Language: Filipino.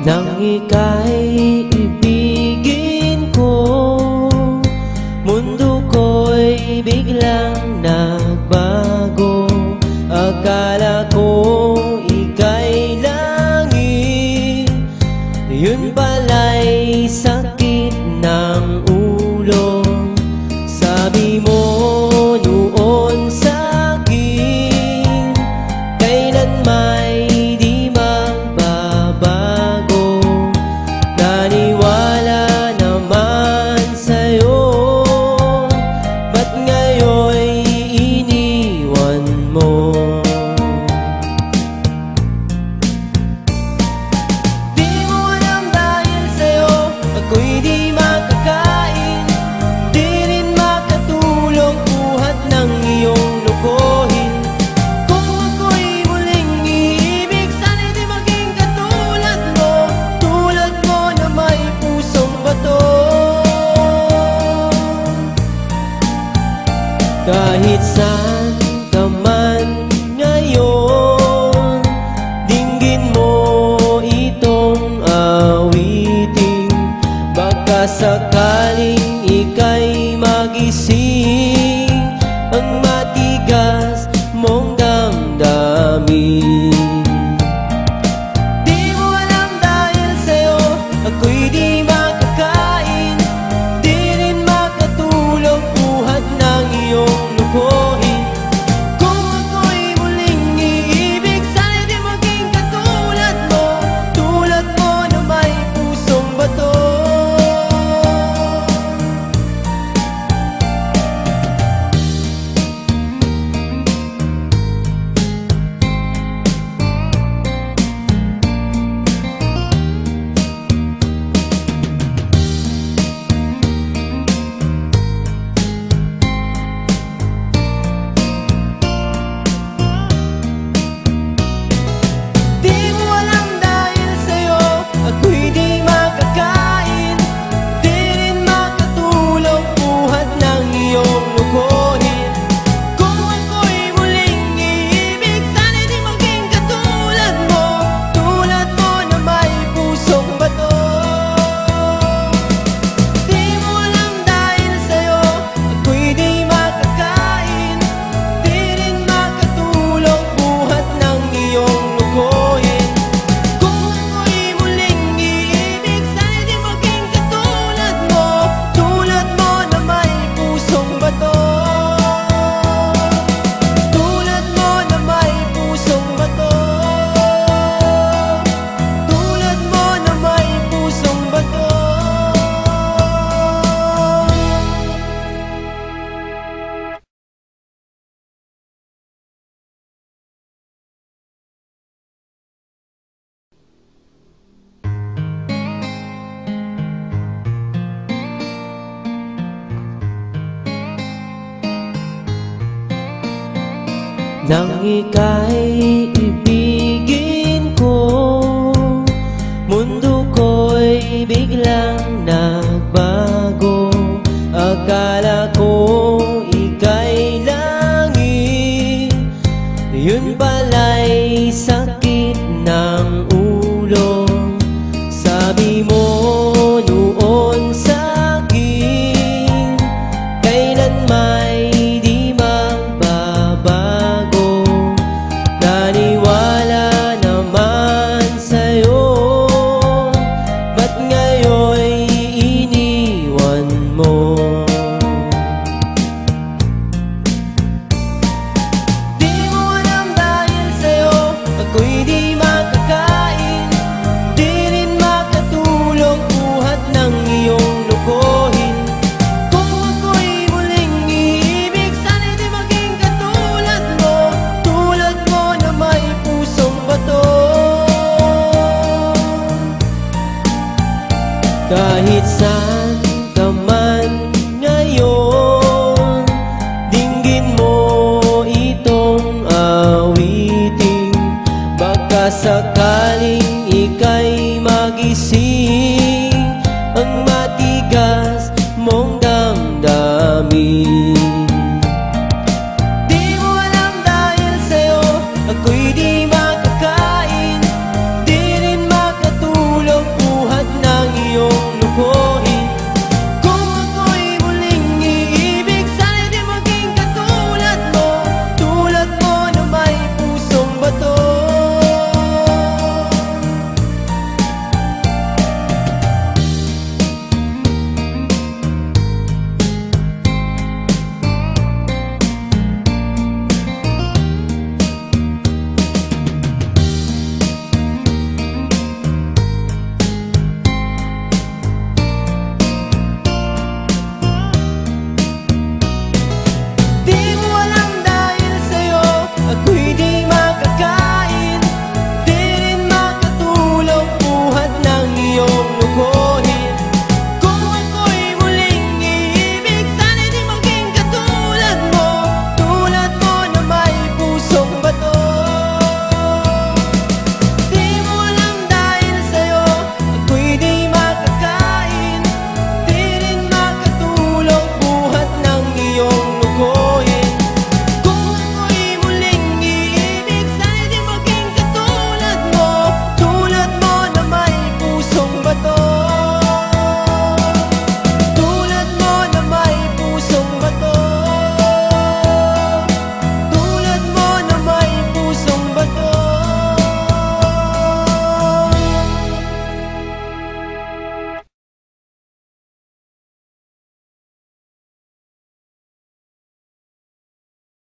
Nang ika'y ibigin ko, mundo ko'y biglang nagbago. Akala ko ika'y langit, yun pala'y sakit ng ulo. Sabi mo noon sa'kin, kailan may di magbabago. Naniwala naman sa'yo, ba't ngayon'y iniwan mo? Di mo alam dahil sa'yo ako'y di makakain, di rin makatulog buhat ng iyong lokohin. Kung ako'y muling iibig, sana'y di maging katulad mo, tulad mo na may pusong bato. Kahit saan ka man ngayon, dinggin mo itong awitin. Baka sakaling ika'y magising ang matigas mong damdamin. Di mo alam dahil sa'yo ako'y di makakain, di rin makatulog buhat ng iyong lukohin. Kung ako'y muling iibig, sana'y di maging katulad mo, tulad mo na may pusong bato. Di mo alam dahil sa'yo ako'y di makakain, di rin makatulog buhat ng iyong lukohin. Kung ako'y muling iibig, sana'y di maging katulad mo, tulad mo na may pusong bato. Di mo alam dahil sa'yo ako'y di makakain, di rin makatulog buhat ng iyong lukohin. Kung ako'y muling iibig, sana'y di maging katulad mo, tulad mo na may pusong bato. Tulad mo na may pusong bato, tulad mo na may pusong bato. Nang ika'y ibigin ko, mundo ko'y biglang nagbago. Akala ko ika'y langit, yun pala'y sakit ng ulo. Sabi mo noon sa'kin, kailan may di magbabago. Naniwala naman sa'yo, ba't ngayon'y iniwan mo? Di mo alam dahil sa'yo ako'y di makakain, di rin makatulog buhat ng iyong lokohin. Kung ako'y muling iibig, sana'y di maging katulad mo, tulad mo na may pusong bato. Kahit saan ka man ngayon, dinggin mo itong awitin. Baka sakaling ika'y magising ang matigas mong